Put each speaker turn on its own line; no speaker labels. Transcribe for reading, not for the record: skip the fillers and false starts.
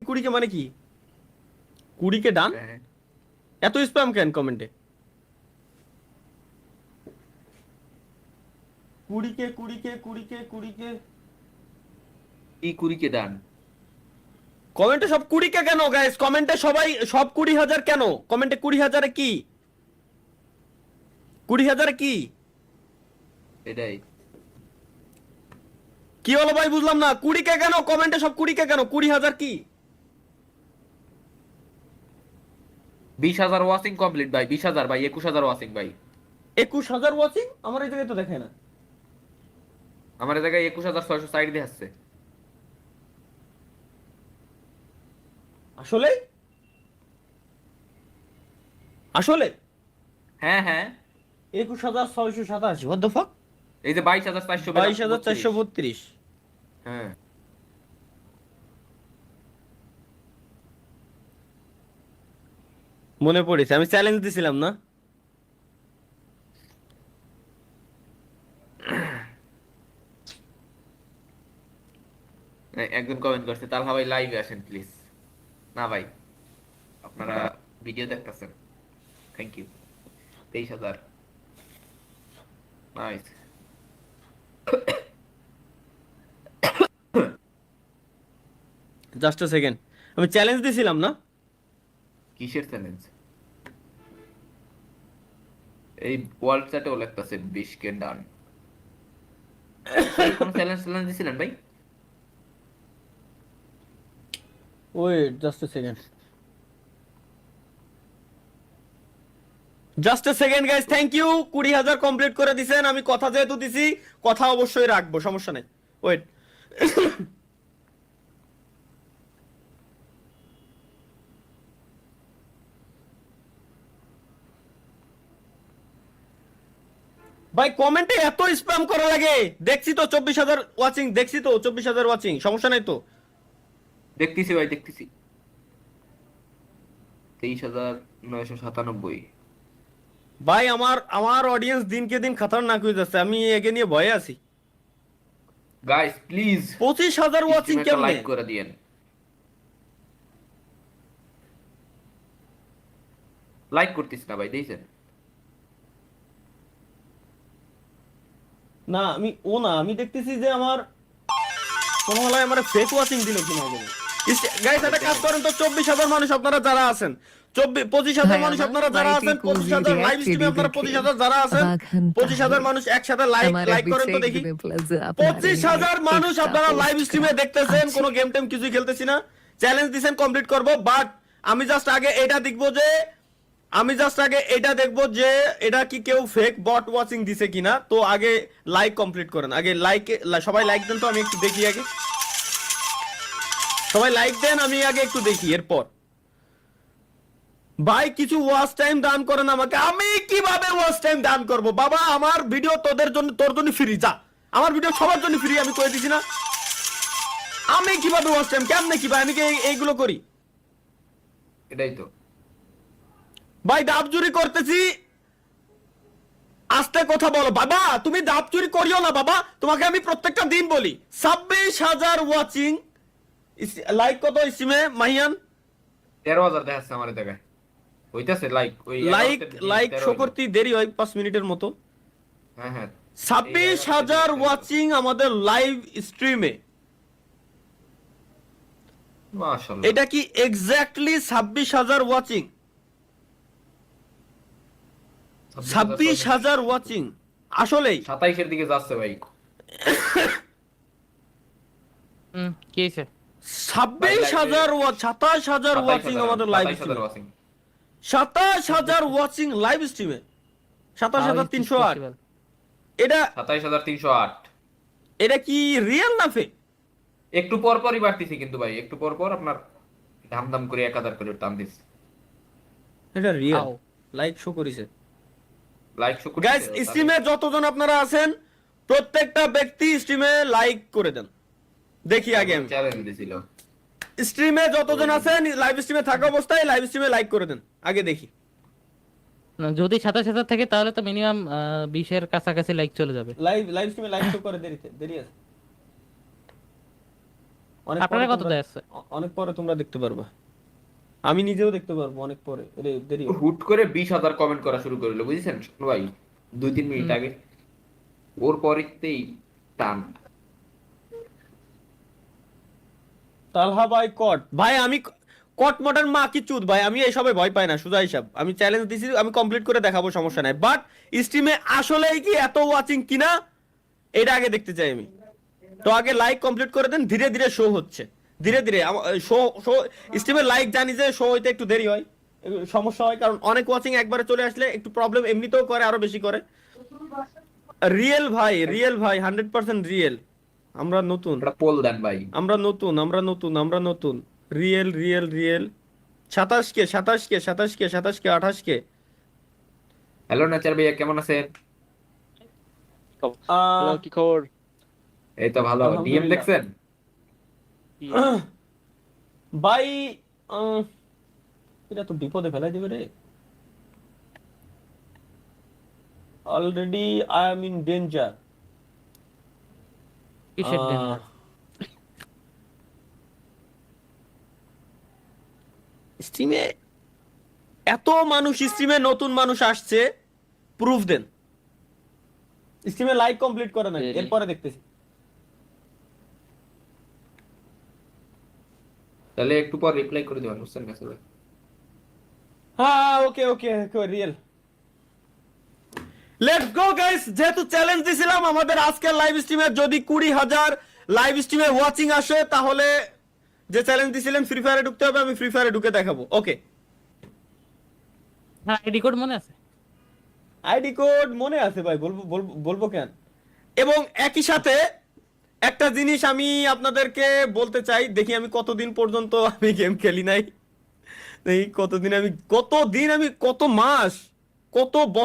কুড়িকে মানে কি? কুড়িকে ডান? এত স্প্যাম কেন কমেন্টে? কুড়িকে কুড়িকে কুড়িকে কুড়িকে
কি 20 কে ডান?
কমেন্টে সব 20কে কেন গাইস? কমেন্টে সবাই সব 20,000 কেন? কমেন্টে 20,000 কি? 20,000 কি?
এটাই
কি হলো ভাই বুঝলাম না। 20কে কেন কমেন্টে সব 20কে কেন? 20,000 কি?
20,000 ওয়াচিং কমপ্লিট ভাই, 20,000 ভাই, 21,000 ওয়াচিং ভাই।
21,000 ওয়াচিং? আমার এই জায়গায় তো দেখায় না।
আমার এই জায়গায় 21,660 দেখাচ্ছে।
আসলে আসলে
হ্যাঁ হ্যাঁ,
21,687। What the fuck?
এই যে 22,432।
22,432।
হ্যাঁ,
মনে পড়েছে, আমি চ্যালেঞ্জ দিছিলাম না?
একজন কমেন্ট করছে তালহা ভাই লাইভে আসেন প্লিজ। না ভাই, আপনারা ভিডিও দেখতেছেন। Thank you. 23,000, nice.
Just a second, আমি চ্যালেঞ্জ দিছিলাম না?
কিসের চ্যালেঞ্জ? এই ওয়ার্ল্ড চ্যাটেও লেখতেছে 20 কে ডান। ভাই কোন চ্যালেঞ্জ চ্যালেঞ্জ দিছিলেন ভাই?
Wait just a second, just a second guys. Thank you, 20,000 complete করে দিছেন। আমি কথা যেহেতু দিছি, কথা অবশ্যই রাখবো, সমস্যা নেই। ওয়েট। ভাই কমেন্টে এত স্প্যাম করা লাগে? দেখছি তো 24,000 ওয়াচিং, দেখছি তো 24,000 ওয়াচিং, সমস্যা নাই তো?
দেখতেছি ভাই, দেখতেছি। 23,997।
ভাই আমার আমার অডিয়েন্স দিনকে দিন খতরনাক হয়ে যাচ্ছে, আমি একে নিয়ে ভয়ে আছি।
গাইস প্লিজ
25,000 ওয়াচিং
স্ট্রিমে একটা
কেমনে?
লাইক করে দিয়েন। লাইক করতিস না ভাই, দেখছেন?
না আমি ও না, আমি দেখতেছি যে আমার কোন হলায় আমার ফেক ওয়াচিং দিল কিনা বলে। গাইস
আরে
একটা কাজ
দেন।
করেন তো, 24,000 মানুষ আপনারা যারা আছেন, 25,000 মানুষ
আমার
আপনারা যারা
লাইটে
আছেন,
কুজি
25,000 লাইভ স্ট্রিমে
রিয়াক্টেডই
আপনারা
দেখে
25,000 যারা আছেন,
অবাক হন
25,000
তাহলে
মানুষ একসাথে লাইক
আমার
লাইক করেন তো দেখি।
প্লাস আপনার
25,000 মানুষ
একটা
আপনারা লাইভ
পোস্ট
স্ট্রিমে
করা
দেখতেছেন,
আছে।
কোনো গেম টেম কিছুই খেলতেছি না। চ্যালেঞ্জ দিছেন কমপ্লিট করব, বাট আমি জাস্ট আগে এটা দেখবো যে এটা কি কেউ ফেক বট ওয়াচিং দিছে কিনা। তো আগে লাইক কমপ্লিট করেন, আগে লাইক, সবাই লাইক দেন তো, আমি একটু দেখি আগে। সবাই লাইক দেন, আমি আগে একটু দেখি এরপর। ভাই কিছু ওয়াচ টাইম দান করেন আমাকে। আমি কিভাবে ওয়াচ টাইম দান করব বাবা? আমার ভিডিও তোদের জন্য, তোর জন্য ফ্রি, যা। আমার ভিডিও সবার জন্য ফ্রি, আমি কই দিছি না? আমি কিভাবে ওয়াচ টাইম কেমনে কি ভাই? আমি কি এইগুলো করি?
এটাই তো।
ভাই ডাব চুরি করতেছি, আস্তে কথা বলো বাবা। তুমি ডাব চুরি করিও না বাবা, তোমাকে আমি প্রত্যেকটা দিন বলি। 26,000 ওয়াচিং, লাইক কত স্ট্রিমে মাহিয়ান?
13,000 দেখাচ্ছে আমার এই জায়গায়। হইতাছে লাইক, ওই
লাইক
11 দিন
লাইক
13
শো
হইলো।
করতে দেরি হয় 5 মিনিটের মতো।
হ্যাঁ হ্যাঁ, এই
26,000
11 দিন
ওয়াচিং আমাদের লাইভ স্ট্রিমে।
মাশাআল্লাহ।
এটা কি এক্স্যাক্টলি 26,000 ওয়াচিং? 26,000 ওয়াচিং আসলেই?
27 এর দিকে যাচ্ছে ভাই।
কি হয়েছে?
ভাই লাইভে
26,000 27,000 ওয়াচিং
27,000,
আমাদের লাইভ
27,000
স্ট্রিমে।
ওয়াচিং।
27,000 ওয়াচিং লাইভ স্ট্রিমে।
How is this
27,308।
possible?
এটা
27,308।
এটা কি রিয়েল না ফেক?
একটু পর পরই বাড়তিছে কিন্তু ভাই, একটু পর পর আপনার ধাম ধাম করে 1,000 করে টান দিচ্ছে।
এটা রিয়েল,
How?
লাইক শো করেছে।
লাইক শো
গাইস
করতেছে তাহলে।
স্ট্রিমে যতজন আপনারা আছেন, প্রত্যেকটা ব্যক্তি স্ট্রিমে লাইক করে দেন, দেখি আগে আমি।
চ্যালেঞ্জ দিছিল।
স্ট্রিমে যতজন আছেন, লাইভ স্ট্রিমে থাকা অবস্থায় লাইভ স্ট্রিমে লাইক করে দেন, আগে দেখি।
না, যদি 27,000 থাকে তাহলে তো মিনিমাম 20-এর কাছাকাছি লাইক চলে যাবে।
লাইভ স্ট্রিমে লাইক শো করে দেরি আছে। অনেক
আপনারা
পরে
কত
তোমরা-
দেয় আছে?
অনেক পরে তোমরা দেখতে পারবা, আমি নিজেও দেখতে পারবো অনেক পরে, দেরি হবে।
হুট করে 20,000 কমেন্ট করা শুরু করলো বুঝছেন শোনো ভাই, 2-3 মিনিট
হুম।
আগে ওর পরেতেই টান।
তালহা ভাই কট ভাই, আমি কট মডার্ন মা কি চুদ ভাই, আমি এইসবে ভয় পাই না, সুজা হিসাব, আমি চ্যালেঞ্জ দিছি, আমি কমপ্লিট করে দেখাবো, সমস্যা নাই, বাট স্ট্রিমে আসলেই কি এত ওয়াচিং কিনা এটা আগে দেখতে চাই আমি। তো আগে লাইক কমপ্লিট করে দেন, ধীরে ধীরে শো হচ্ছে, ধীরে ধীরে শো শো স্ট্রিমের লাইক জানি যে শো হইতে একটু দেরি হয়, একটু সমস্যা হয়, কারণ অনেক ওয়াচিং একবারে চলে আসলে একটু প্রবলেম এমনিতেও করে, আরো বেশি করে। রিয়েল ভাই, রিয়েল ভাই, 100% রিয়েল, আমরা নতুন,
একটা পোল দেন ভাই।
আমরা নতুন, আমরা নতুন, আমরা নতুন, রিয়েল রিয়েল রিয়েল। 27 কে 27 কে 27 কে 27 কে 28 কে।
হ্যালো নাচার ভাইয়া, কেমন আছেন?
আহ,
হ্যালো, কি খবর?
এই তো ভালো। ডিএম
আলহামদুলিল্লাহ।
দেখছেন?
কি?
ভাই আহ, এটা তো বিপদে ফেলাই দিবে রে, already I am in danger.
কিসের danger?
স্ট্রিমে এত মানুষ, স্ট্রিমে নতুন মানুষ আসছে, প্রুফ দেন। স্ট্রিমে লাইক কমপ্লিট করে নাই,
Very.
এরপরে দেখতেছি।
তাহলে একটু পর রিপ্লাই করে দেবেন হোসেন কাছে ভাই।
হ্যাঁ okay okay real, let's go guys. যেহেতু চ্যালেঞ্জ দিছিলাম আমাদের আজকের লাইভ স্ট্রিমে যদি 20,000 লাইভ স্ট্রিমে ওয়াচিং আসে, তাহলে যে চ্যালেঞ্জ দিছিলেন ফ্রি ফায়ারে ঢুকতে হবে, আমি ফ্রি ফায়ারে ঢুকে দেখাবো। ওকে,
হ্যাঁ, আইডি কোড মনে আছে?
আইডি কোড মনে আছে ভাই, বলবো বলবো বলবো কেন। এবং একই সাথে একটা জিনিস আমি আপনাদেরকে বলতে চাই, দেখি আমি কতদিন পর্যন্ত আমি গেম খেলি নাই, এই কতদিন আমি কত মাস কত বছর